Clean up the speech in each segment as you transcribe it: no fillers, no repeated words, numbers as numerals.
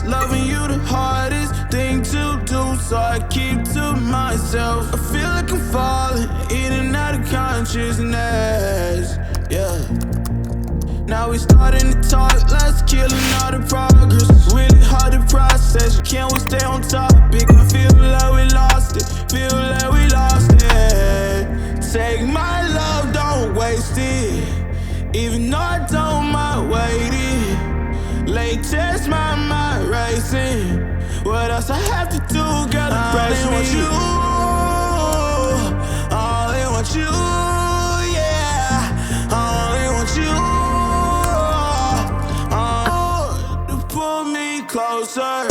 honest, loving you the hardest thing to do, so I keep to myself. I feel like I'm falling in and out of consciousness, yeah. Now we starting to talk, let's kill all the progress. Really hard to process, can we stay on topic? I feel like we lost it, feel like we lost it. Take my love, don't waste it, even though I don't mind waiting. Late test, my mind racing. What else I have to do, girl, to brace me? You, I only want you, yeah. I only want you. To pull me closer.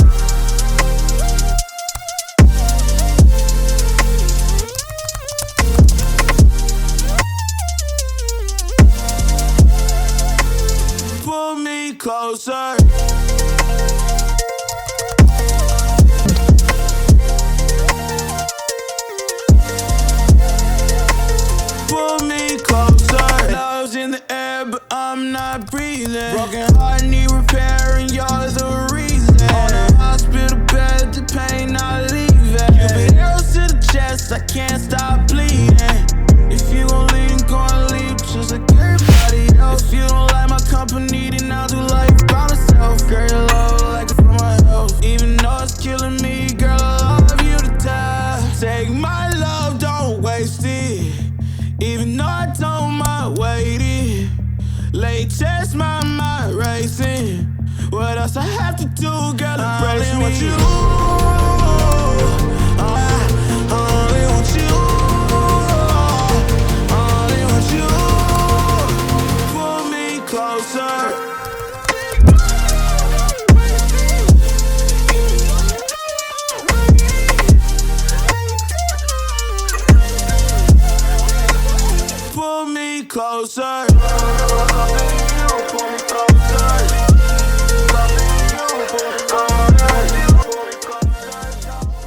Pull me closer. Pull me closer. Love's in the air, but I'm not breathing. Broken heart need repair, and you're the reason. On a hospital bed, the pain not leaving. You been arrows to the chest, I can't stop bleeding. If you gon' leave, gon' leave just like everybody else. If you don't like my company, then I'll do life by myself. Girl, your love like it for my health. Even though it's killing me, girl, I love you to death. Take my love, don't waste it, even though I don't mind waiting. Late test, my mind racing. What else I have to do, girl, to brace me? You, I only want you. I only want you. Pull me closer. Pull me closer. Pull me closer.